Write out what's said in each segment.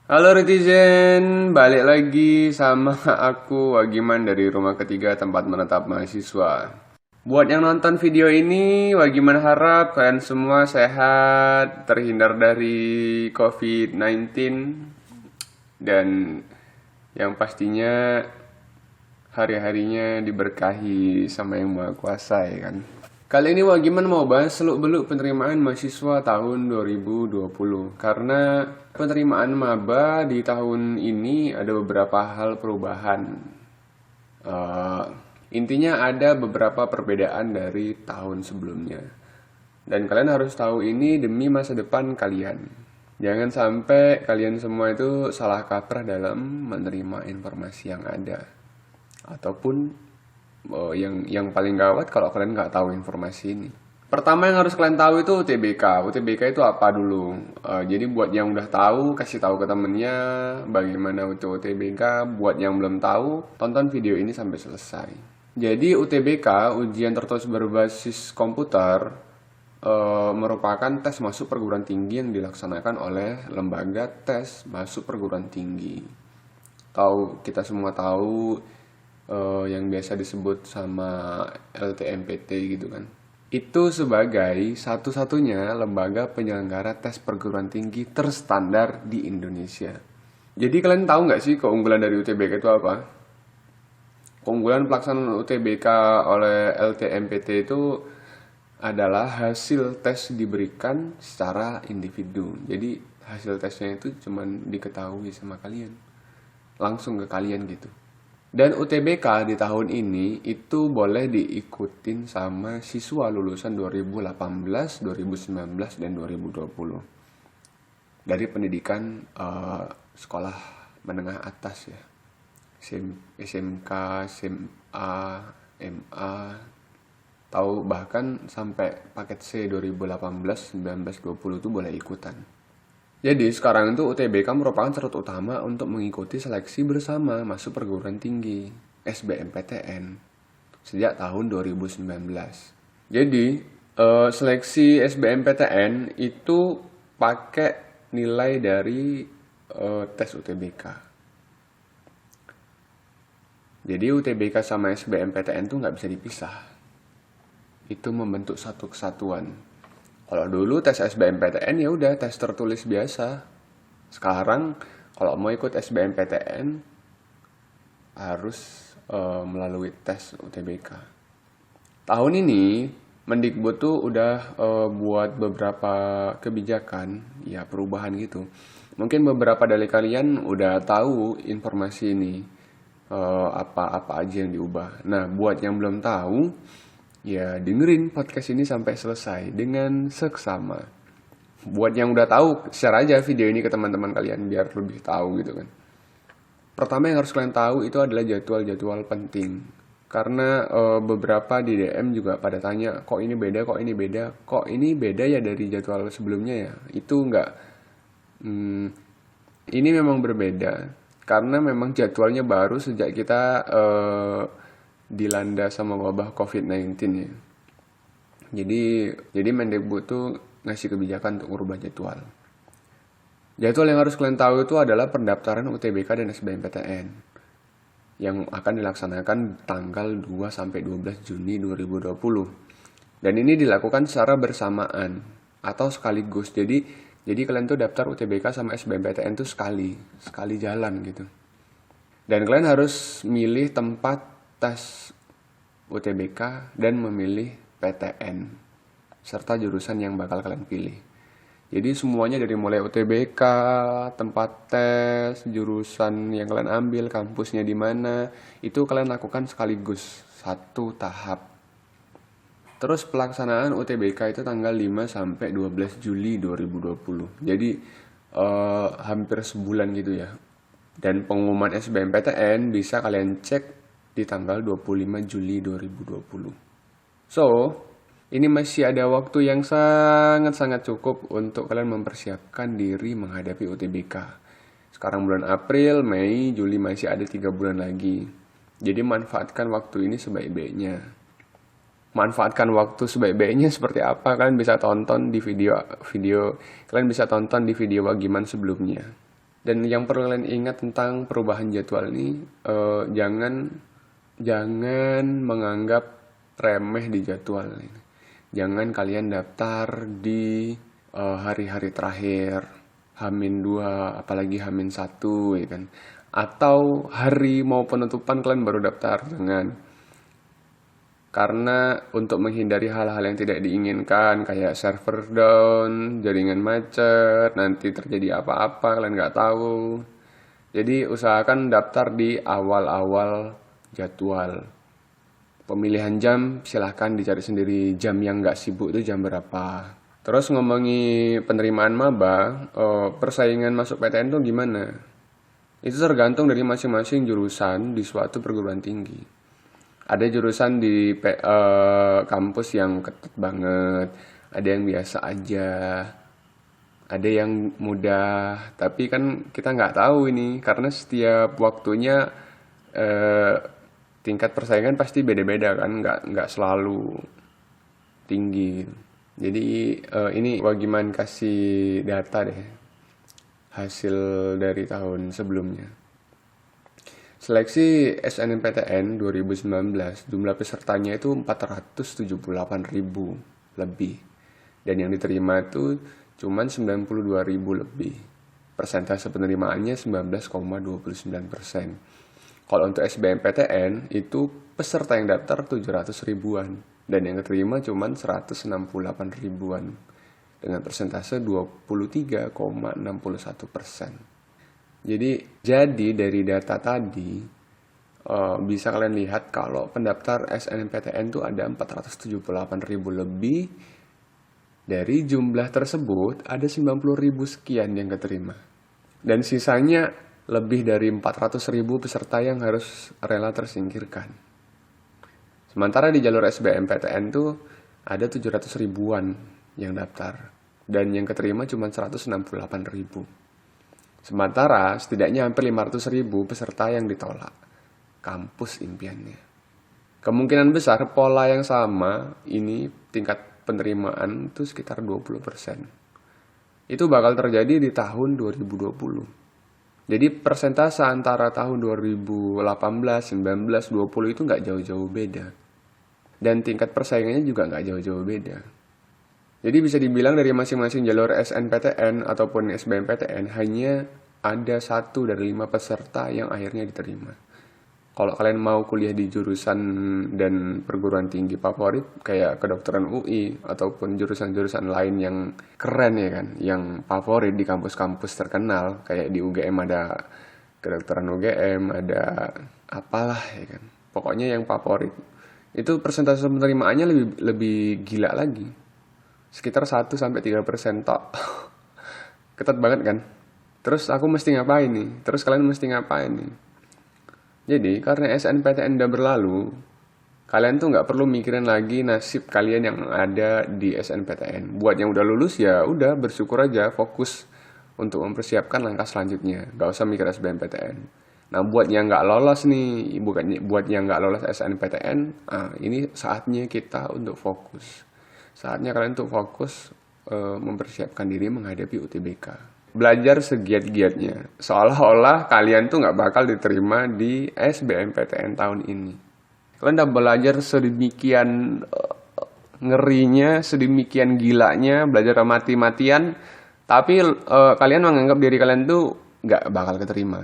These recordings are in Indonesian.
Halo netizen, balik lagi sama aku Wagiman dari Rumah Ketiga Tempat Menetap Mahasiswa. Buat yang nonton video ini, Wagiman harap kalian semua sehat, terhindar dari COVID-19, dan yang pastinya hari-harinya diberkahi sama Yang Maha Kuasa, ya kan. Kali ini Wagiman mau bahas seluk-beluk penerimaan mahasiswa tahun 2020. Karena penerimaan maba di tahun ini ada beberapa hal perubahan. Eh, Intinya ada beberapa perbedaan dari tahun sebelumnya. Dan kalian harus tahu ini demi masa depan kalian. Jangan sampai kalian semua itu salah kaprah dalam menerima informasi yang ada. Ataupun yang paling gawat kalau kalian nggak tahu informasi ini. Pertama yang harus kalian tahu itu UTBK. UTBK itu apa dulu? Jadi buat yang udah tahu, kasih tahu ke temennya bagaimana itu UTBK. Buat yang belum tahu, tonton video ini sampai selesai. Jadi UTBK, ujian tertulis berbasis komputer, merupakan tes masuk perguruan tinggi yang dilaksanakan oleh lembaga tes masuk perguruan tinggi. Kita semua tahu yang biasa disebut sama LTMPT gitu kan. Itu sebagai satu-satunya lembaga penyelenggara tes perguruan tinggi terstandar di Indonesia. Jadi kalian tahu nggak sih keunggulan dari UTBK itu apa? Keunggulan pelaksanaan UTBK oleh LTMPT itu adalah hasil tes diberikan secara individu. Jadi hasil tesnya itu cuma diketahui sama kalian, langsung ke kalian gitu. Dan UTBK di tahun ini itu boleh diikutin sama siswa lulusan 2018, 2019, dan 2020 dari pendidikan sekolah menengah atas ya. SMK, SMA, MA, tahu bahkan sampai paket C 2018, 19, 20 itu boleh ikutan. Jadi sekarang itu UTBK merupakan syarat utama untuk mengikuti seleksi bersama masuk perguruan tinggi SBMPTN sejak tahun 2019. Jadi seleksi SBMPTN itu pakai nilai dari tes UTBK. Jadi UTBK sama SBMPTN itu nggak bisa dipisah. Itu membentuk satu kesatuan. Kalau dulu tes SBMPTN ya udah tes tertulis biasa. Sekarang kalau mau ikut SBMPTN harus melalui tes UTBK. Tahun ini Mendikbud tuh udah buat beberapa kebijakan, ya perubahan gitu. Mungkin beberapa dari kalian udah tahu informasi ini, apa-apa aja yang diubah. Nah, buat yang belum tahu, ya dengerin podcast ini sampai selesai dengan seksama. Buat yang udah tahu, share aja video ini ke teman-teman kalian biar lebih tahu gitu kan. Pertama yang harus kalian tahu itu adalah jadwal-jadwal penting. Karena beberapa di DM juga pada tanya, kok ini beda, kok ini beda ya dari jadwal sebelumnya ya. Itu enggak. Ini memang berbeda. Karena memang jadwalnya baru sejak kita dilanda sama wabah COVID-19 ya. Jadi Mendikbud tuh ngasih kebijakan untuk merubah jadwal. Jadwal yang harus kalian tahu itu adalah pendaftaran UTBK dan SBMPTN yang akan dilaksanakan tanggal 2 sampai 12 Juni 2020. Dan ini dilakukan secara bersamaan atau sekaligus. Jadi kalian tuh daftar UTBK sama SBMPTN tuh sekali jalan gitu. Dan kalian harus milih tempat tes UTBK dan memilih PTN serta jurusan yang bakal kalian pilih. Jadi semuanya dari mulai UTBK, tempat tes, jurusan yang kalian ambil, kampusnya di mana, itu kalian lakukan sekaligus satu tahap. Terus pelaksanaan UTBK itu tanggal 5 sampai 12 Juli 2020. Jadi hampir sebulan gitu ya. Dan pengumuman SBMPTN bisa kalian cek di tanggal 25 Juli 2020. So, ini masih ada waktu yang sangat-sangat cukup untuk kalian mempersiapkan diri menghadapi UTBK. Sekarang bulan April, Mei, Juli masih ada 3 bulan lagi. Jadi manfaatkan waktu ini sebaik-baiknya. Manfaatkan waktu sebaik-baiknya seperti apa? Kalian bisa tonton di video Wagiman sebelumnya. Dan yang perlu kalian ingat tentang perubahan jadwal ini, jangan menganggap remeh di jadwal ini. Jangan kalian daftar di hari-hari terakhir, H-2, apalagi H-1, ya kan. Atau hari mau penutupan kalian baru daftar, jangan. Karena untuk menghindari hal-hal yang tidak diinginkan, kayak server down, jaringan macet, nanti terjadi apa-apa kalian nggak tahu. Jadi usahakan daftar di awal-awal jadwal. Pemilihan jam silahkan dicari sendiri, jam yang nggak sibuk itu jam berapa. Terus ngomongi penerimaan maba, persaingan masuk PTN tuh gimana? Itu tergantung dari masing-masing jurusan di suatu perguruan tinggi. Ada jurusan di kampus yang ketat banget, ada yang biasa aja, ada yang mudah. Tapi kan kita nggak tahu ini, karena setiap waktunya tingkat persaingan pasti beda-beda kan, nggak selalu tinggi. Jadi ini Wagiman kasih data deh, hasil dari tahun sebelumnya. Seleksi SNMPTN 2019, jumlah pesertanya itu 478.000 lebih. Dan yang diterima itu cuma 92.000 lebih. Persentase penerimaannya 19,29%. Kalau untuk SBMPTN itu peserta yang daftar 700 ribuan. Dan yang diterima cuma 168 ribuan. Dengan persentase 23,61%. Jadi dari data tadi bisa kalian lihat kalau pendaftar SNMPTN itu ada 478.000 lebih. Dari jumlah tersebut ada 90.000 sekian yang keterima. Dan sisanya lebih dari 400.000 peserta yang harus rela tersingkirkan. Sementara di jalur SBMPTN itu ada 700 ribuan yang daftar. Dan yang keterima cuma 168.000. Sementara setidaknya hampir 500.000 peserta yang ditolak kampus impiannya. Kemungkinan besar pola yang sama ini tingkat penerimaan itu sekitar 20%. Itu bakal terjadi di tahun 2020. Jadi persentase antara tahun 2018, 19, 20 itu nggak jauh-jauh beda. Dan tingkat persaingannya juga nggak jauh-jauh beda. Jadi bisa dibilang dari masing-masing jalur SNPTN ataupun SBMPTN hanya ada 1 dari 5 peserta yang akhirnya diterima. Kalau kalian mau kuliah di jurusan dan perguruan tinggi favorit kayak kedokteran UI ataupun jurusan-jurusan lain yang keren ya kan, yang favorit di kampus-kampus terkenal kayak di UGM ada kedokteran UGM, ada apalah ya kan. Pokoknya yang favorit. Itu persentase penerimaannya lebih gila lagi. Sekitar 1-3% tok. Ketat banget kan? Terus aku mesti ngapain nih? Terus kalian mesti ngapain nih? Jadi karena SNPTN udah berlalu, kalian tuh nggak perlu mikirin lagi nasib kalian yang ada di SNPTN. Buat yang udah lulus ya udah bersyukur aja, fokus untuk mempersiapkan langkah selanjutnya. Gak usah mikir SBMPTN. Nah buat yang nggak lolos nih, buat yang nggak lolos SNPTN, ini saatnya kita untuk fokus. Saatnya kalian tuh fokus mempersiapkan diri menghadapi UTBK. Belajar segiat-giatnya. Seolah-olah kalian tuh nggak bakal diterima di SBMPTN tahun ini. Kalian udah belajar sedemikian ngerinya, sedemikian gilanya, belajar mati-matian, tapi kalian menganggap diri kalian tuh nggak bakal keterima.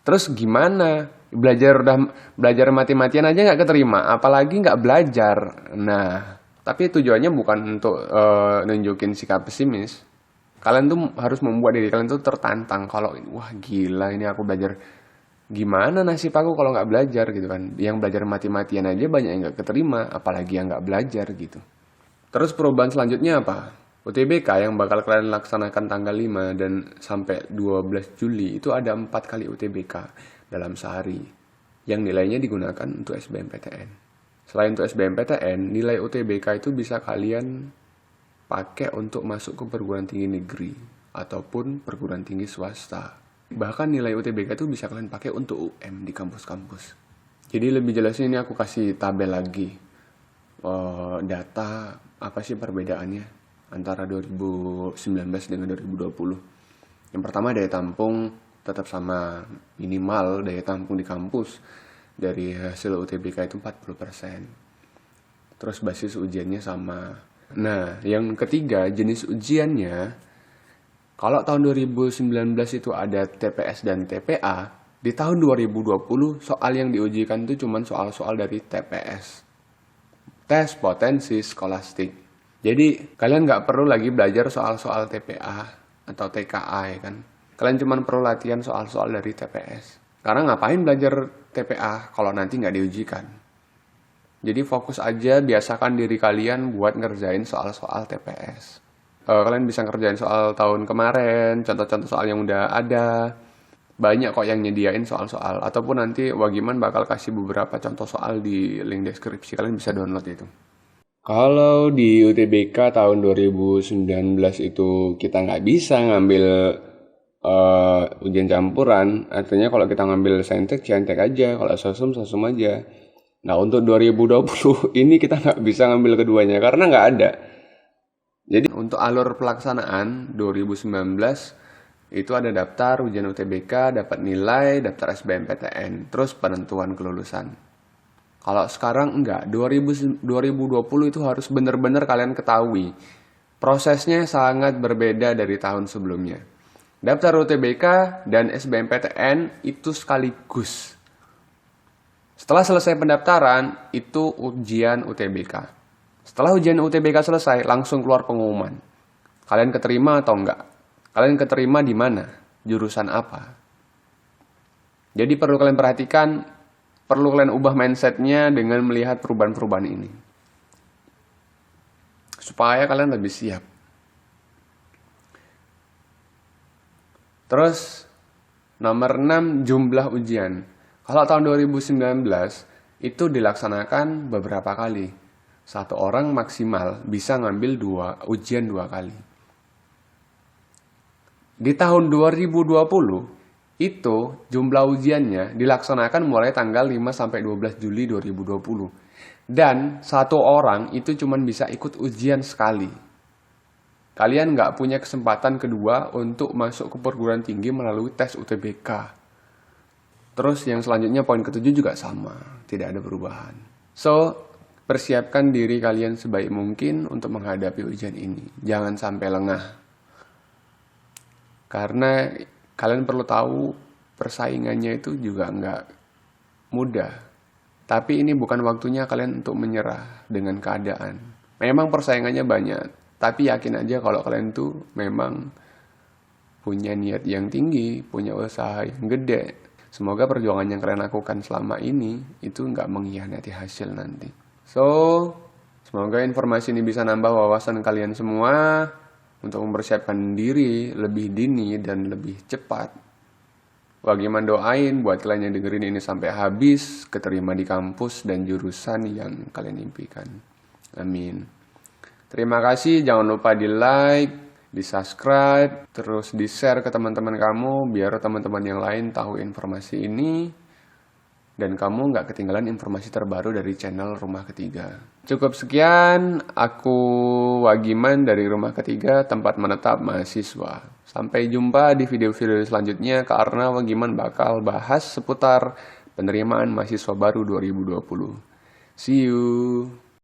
Terus gimana? Belajar mati-matian aja nggak keterima, apalagi nggak belajar. Nah, tapi tujuannya bukan untuk nunjukin sikap pesimis. Kalian tuh harus membuat diri kalian tuh tertantang. Kalau wah gila ini aku belajar, gimana nasib aku kalau nggak belajar gitu kan. Yang belajar mati-matian aja banyak yang nggak keterima, apalagi yang nggak belajar gitu. Terus perubahan selanjutnya apa? UTBK yang bakal kalian laksanakan tanggal 5 dan sampai 12 Juli itu ada 4 kali UTBK dalam sehari. Yang nilainya digunakan untuk SBMPTN. Selain untuk SBMPTN, nilai UTBK itu bisa kalian pakai untuk masuk ke perguruan tinggi negeri ataupun perguruan tinggi swasta. Bahkan nilai UTBK itu bisa kalian pakai untuk UM di kampus-kampus. Jadi lebih jelasnya ini aku kasih tabel lagi. Data apa sih perbedaannya antara 2019 dengan 2020. Yang pertama daya tampung tetap sama, minimal daya tampung di kampus dari hasil UTBK itu 40%. Terus basis ujiannya sama. Nah, yang ketiga, jenis ujiannya, kalau tahun 2019 itu ada TPS dan TPA, di tahun 2020 soal yang diujikan itu cuma soal-soal dari TPS. Tes potensi skolastik. Jadi, kalian nggak perlu lagi belajar soal-soal TPA atau TKA ya kan. Kalian cuma perlu latihan soal-soal dari TPS. Karena ngapain belajar TPA kalau nanti nggak diujikan. Jadi fokus aja, biasakan diri kalian buat ngerjain soal-soal TPS. Kalian bisa ngerjain soal tahun kemarin, contoh-contoh soal yang udah ada. Banyak kok yang nyediain soal-soal. Ataupun nanti Wagiman bakal kasih beberapa contoh soal di link deskripsi. Kalian bisa download itu. Kalau di UTBK tahun 2019 itu kita nggak bisa ngambil ujian campuran, artinya kalau kita ngambil saintek aja, kalau sosum aja. Nah, untuk 2020 ini kita nggak bisa ngambil keduanya karena nggak ada. Jadi untuk alur pelaksanaan 2019 itu ada daftar ujian UTBK, dapat nilai, daftar SBMPTN, terus penentuan kelulusan. Kalau sekarang enggak, 2020 itu harus benar-benar kalian ketahui. Prosesnya sangat berbeda dari tahun sebelumnya. Daftar UTBK dan SBMPTN itu sekaligus. Setelah selesai pendaftaran, itu ujian UTBK. Setelah ujian UTBK selesai, langsung keluar pengumuman. Kalian keterima atau enggak? Kalian keterima di mana? Jurusan apa? Jadi perlu kalian perhatikan, perlu kalian ubah mindsetnya dengan melihat perubahan-perubahan ini. Supaya kalian lebih siap. Terus, nomor 6, jumlah ujian. Kalau tahun 2019, itu dilaksanakan beberapa kali. Satu orang maksimal bisa ngambil ujian 2 kali. Di tahun 2020, itu jumlah ujiannya dilaksanakan mulai tanggal 5-12 Juli 2020. Dan satu orang itu cuma bisa ikut ujian sekali. Kalian nggak punya kesempatan kedua untuk masuk ke perguruan tinggi melalui tes UTBK. Terus yang selanjutnya poin ke-7 juga sama, tidak ada perubahan. So, persiapkan diri kalian sebaik mungkin untuk menghadapi ujian ini. Jangan sampai lengah. Karena kalian perlu tahu persaingannya itu juga nggak mudah. Tapi ini bukan waktunya kalian untuk menyerah dengan keadaan. Memang persaingannya banyak. Tapi yakin aja kalau kalian tuh memang punya niat yang tinggi, punya usaha yang gede. Semoga perjuangan yang kalian lakukan selama ini itu nggak mengkhianati hasil nanti. So, semoga informasi ini bisa nambah wawasan kalian semua untuk mempersiapkan diri lebih dini dan lebih cepat. Wagiman doain buat kalian yang dengerin ini sampai habis, keterima di kampus dan jurusan yang kalian impikan. Amin. Terima kasih, jangan lupa di like, di subscribe, terus di share ke teman-teman kamu biar teman-teman yang lain tahu informasi ini dan kamu nggak ketinggalan informasi terbaru dari channel Rumah Ketiga. Cukup sekian, aku Wagiman dari Rumah Ketiga, tempat menetap mahasiswa. Sampai jumpa di video-video selanjutnya karena Wagiman bakal bahas seputar penerimaan mahasiswa baru 2020. See you!